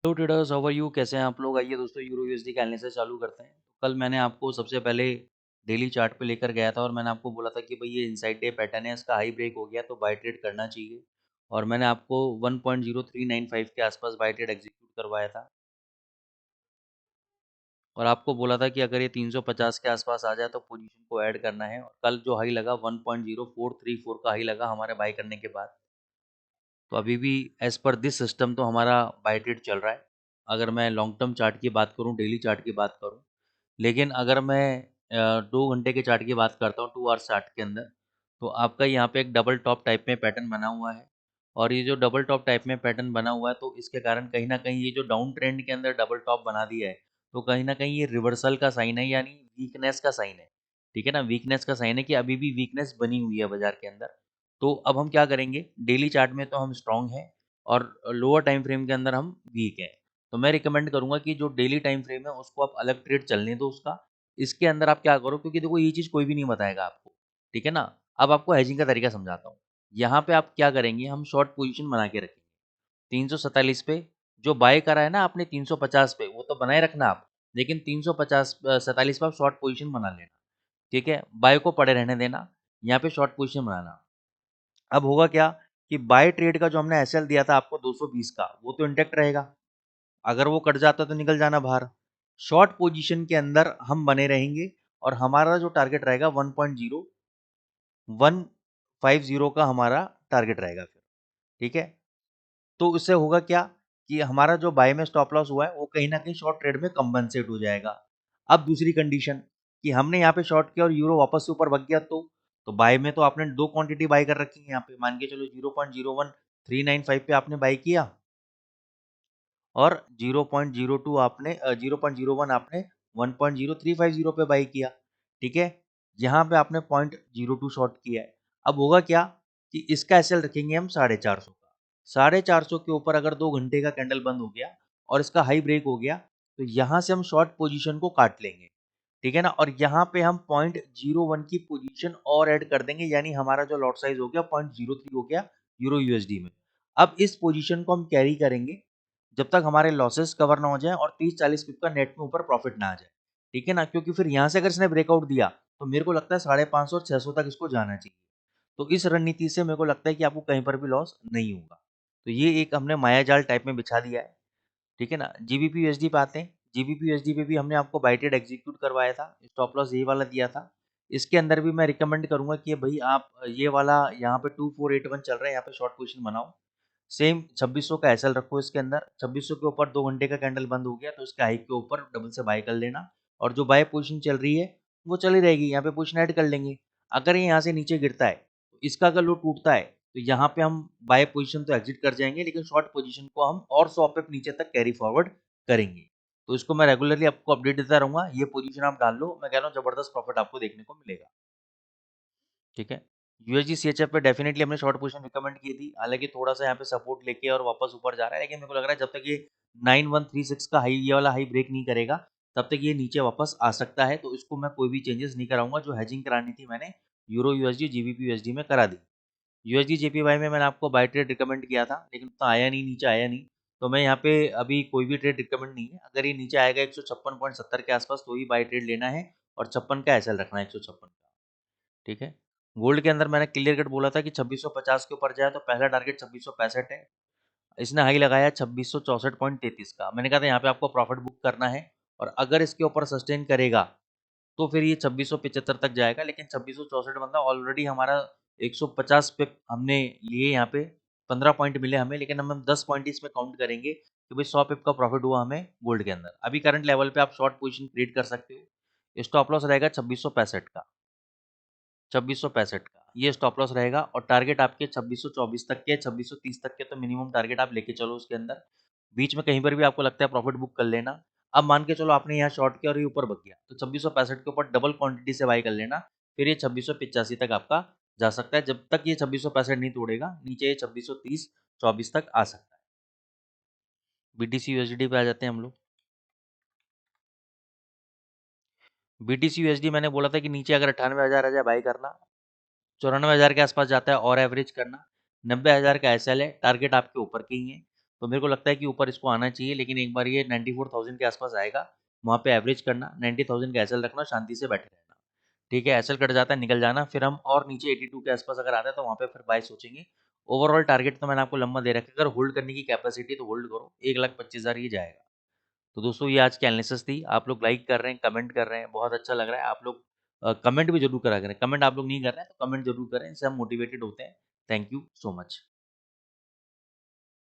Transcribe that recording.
Hello traders, how are you? कैसे हैं आप लोग? आइए दोस्तों, यूरो यूएसडी का एनालिसिस चालू करते हैं। कल मैंने आपको सबसे पहले डेली चार्ट पे लेकर गया था और मैंने आपको बोला था कि भाई ये इनसाइड डे पैटर्न है, इसका हाई ब्रेक हो गया तो बाय ट्रेड करना चाहिए। और मैंने आपको 1.0395 के आसपास बाय ट्रेड एग्जीक्यूट करवाया था और आपको बोला था कि अगर ये 350 के आसपास आ जाए तो पोजीशन को ऐड करना है। और कल जो हाई लगा 1.0434 का हाई लगा हमारे बाय करने के बाद। तो अभी भी एज पर दिस सिस्टम तो हमारा बाय ट्रेड चल रहा है, अगर मैं लॉन्ग टर्म चार्ट की बात करूं, डेली चार्ट की बात करूं। लेकिन अगर मैं 2 घंटे के चार्ट की बात करता हूँ, 2 आवर्स चार्ट के अंदर, तो आपका यहाँ पे एक डबल टॉप टाइप में पैटर्न बना हुआ है। और ये जो डबल टॉप टाइप में पैटर्न बना हुआ है तो इसके कारण कहीं ना कहीं ये जो डाउन ट्रेंड के अंदर डबल टॉप बना दिया है, तो कहीं ना कहीं ये रिवर्सल का साइन है, यानी वीकनेस का साइन है। ठीक है ना, वीकनेस का साइन है कि अभी भी वीकनेस बनी हुई है बाजार के अंदर। तो अब हम क्या करेंगे, डेली चार्ट में तो हम स्ट्रांग हैं और लोअर टाइम फ्रेम के अंदर हम वीक हैं। तो मैं रिकमेंड करूंगा कि जो डेली टाइम फ्रेम है उसको आप अलग ट्रेड चलने दो उसका। इसके अंदर आप क्या करो, क्योंकि देखो ये चीज़ कोई भी नहीं बताएगा आपको। ठीक है ना। अब आपको हेजिंग का तरीका समझाता हूँ। यहाँ पे आप क्या करेंगे, हम शॉर्ट पोजीशन बना के रखेंगे 347 पे। जो बाय करा है ना आपने 350 पे, वो तो बनाए रखना आप। लेकिन 350 47 पे आप शॉर्ट पोजीशन बना लेना। ठीक है, बाय को पड़े रहने देना, यहाँ पे शॉर्ट पोजीशन बनाना। अब होगा क्या कि बाय ट्रेड का जो हमने एसएल दिया था आपको 220 का, वो तो इंटेक्ट रहेगा। अगर वो कट जाता तो निकल जाना बाहर। शॉर्ट पोजीशन के अंदर हम बने रहेंगे और हमारा जो टारगेट रहेगा 1.0150 का हमारा टारगेट रहेगा फिर। ठीक है। तो इससे होगा क्या कि हमारा जो बाय में स्टॉप लॉस हुआ है वो कहीं ना कहीं शॉर्ट ट्रेड में कंपनसेट हो जाएगा। अब दूसरी कंडीशन कि हमने यहाँ पे शॉर्ट किया और यूरो वापस से ऊपर भग गया तो बाय में तो आपने दो क्वांटिटी बाय कर रखी है यहाँ पे, मान के चलो 0.01395 पे आपने बाय किया और 0.02 आपने 0.01 आपने 1.0350 पे बाई किया। ठीक है, यहाँ पे आपने 0.02 शॉर्ट किया है। अब होगा क्या कि इसका एसएल रखेंगे हम 450 का। 450 के ऊपर अगर 2 घंटे का कैंडल बंद हो गया और इसका हाई ब्रेक हो गया, तो यहाँ से हम शॉर्ट पोजीशन को काट लेंगे। ठीक है ना, और यहाँ पे हम 0.01 की पोजीशन और ऐड कर देंगे, यानी हमारा जो लॉट साइज हो गया 0.03 हो गया यूरो यूएसडी में। अब इस पोजीशन को हम कैरी करेंगे जब तक हमारे लॉसेस कवर ना हो जाए और 30-40 पिप का नेट में ऊपर प्रॉफिट ना आ जाए। ठीक है ना, क्योंकि फिर यहाँ से अगर इसने ब्रेकआउट दिया तो मेरे को लगता है 550 और 600 तक इसको जाना चाहिए। तो इस रणनीति से मेरे को लगता है कि आपको कहीं पर भी लॉस नहीं होगा। तो ये एक हमने माया जाल टाइप में बिछा दिया है। ठीक है ना, जीबीपी यूएसडी पे आते हैं। जीबीपी यूएसडी पे भी हमने आपको बाय ट्रेड एग्जीक्यूट करवाया था, स्टॉप लॉस यही वाला दिया था। इसके अंदर भी मैं रिकमेंड करूंगा कि भाई आप ये वाला यहाँ पे 2481 चल रहा है, यहाँ पे शॉर्ट पोजीशन बनाओ। सेम 2600 का एसएल रखो इसके अंदर। 2600 के ऊपर 2 घंटे का कैंडल बंद हो गया तो उसके हाई के ऊपर डबल से बाय कर लेना। और जो बाय पोजीशन चल रही है वो चली रहेगी, यहाँ पे पोजीशन ऐड कर लेंगे। अगर ये यहाँ से नीचे गिरता है तो इसका अगर लो टूटता है तो यहाँ पे हम बाय पोजीशन तो एग्जिट कर जाएंगे, लेकिन शॉर्ट पोजीशन को हम और 100 पिप नीचे तक कैरी फॉरवर्ड करेंगे। तो इसको मैं रेगुलरली आपको अपडेट देता रहूंगा। ये पोजीशन आप डाल लो, मैं कह रहा हूँ जबरदस्त प्रॉफिट आपको देखने को मिलेगा। ठीक है। यूएसजी सीएचएफ पे डेफिनेटली हमने शॉर्ट पोजीशन रिकमेंड की थी, हालांकि थोड़ा सा यहाँ पे सपोर्ट लेके और वापस ऊपर जा रहा है, लेकिन मेरे को लग रहा है जब तक ये 9136 का हाई, ये वाला हाई ब्रेक नहीं करेगा, तब तक ये नीचे वापस आ सकता है। तो इसको मैं कोई भी चेंजेस नहीं कराऊंगा। जो हेजिंग करानी थी मैंने यूरो यूएसडी जीबीपी यूएसडी में करा दी। यूएसडी जेपीवाई में मैंने आपको बाय ट्रेड रिकमेंड किया था, लेकिन उतना आया नहीं, नीचे आया नहीं। तो मैं यहाँ पे अभी कोई भी ट्रेड रिकमेंड नहीं है। अगर ये नीचे आएगा 156.70 के आसपास तो ही बाय ट्रेड लेना है और 56 का एसएल रखना है, 156 का। ठीक है। गोल्ड के अंदर मैंने क्लियर कट बोला था कि 2650 के ऊपर जाए तो पहला टारगेट 2665 है। इसने हाई लगाया 2664.33 का। मैंने कहा था यहाँ पे आपको प्रॉफिट बुक करना है और अगर इसके ऊपर सस्टेन करेगा तो फिर ये 2675 तक जाएगा। लेकिन 2664 मतलब ऑलरेडी हमारा 150 पे हमने लिए, यहाँ पे 15 पॉइंट मिले हमें, लेकिन हम 10 पॉइंट इसमें काउंट करेंगे कि भाई 100 पिप का प्रॉफिट हुआ हमें गोल्ड के अंदर। अभी करंट लेवल पे आप शॉर्ट पोजीशन क्रिएट कर सकते हो। स्टॉप लॉस रहेगा 2665 का, 2665 का ये स्टॉप लॉस रहेगा। और टारगेट आपके 2624 तक के, 2630 तक के तो मिनिमम टारगेट आप लेके चलो उसके अंदर। बीच में कहीं पर भी आपको लगता है प्रॉफिट बुक कर लेना। अब मान के चलो आपने यहाँ शॉर्ट किया और ये ऊपर भग गया तो 2665 के ऊपर डबल क्वांटिटी से बाई कर लेना। फिर ये 2685 तक आपका जा सकता है, जब तक ये 2665 नहीं तोड़ेगा नीचे ये 2630 24 तक आ सकता है। बीटीसी यूएसडी पे आ जाते हैं हम लोग। बीटीसी यूएसडी मैंने बोला था कि नीचे अगर 98,000 आ जाए बाई करना, 94,000 के आसपास जाता है और एवरेज करना। 90,000 का एसएल है, टारगेट आपके ऊपर के ही है। तो मेरे को लगता है कि ऊपर इसको आना चाहिए, लेकिन एक बार ये 94,000 के आसपास आएगा, वहाँ पे एवरेज करना, 90,000 का एसएल रखना, शांति से बैठे रहना। ठीक है, एसएल कट जाता है निकल जाना, फिर हम और नीचे 82 के आसपास अगर आता है तो वहाँ पे फिर बाय सोचेंगे। ओवरऑल टारगेट तो मैंने आपको लंबा दे रखा है, अगर होल्ड करने की कैपेसिटी तो होल्ड करो, 1,25,000 ये जाएगा। तो दोस्तों ये आज की एनालिसिस थी। आप लोग लाइक कर रहे हैं, कमेंट कर रहे हैं, बहुत अच्छा लग रहा है। आप लोग कमेंट भी जरूर करा करें, कमेंट आप लोग नहीं कर रहे हैं तो कमेंट जरूर करें, इससे हम मोटिवेटेड होते हैं। Thank you so much.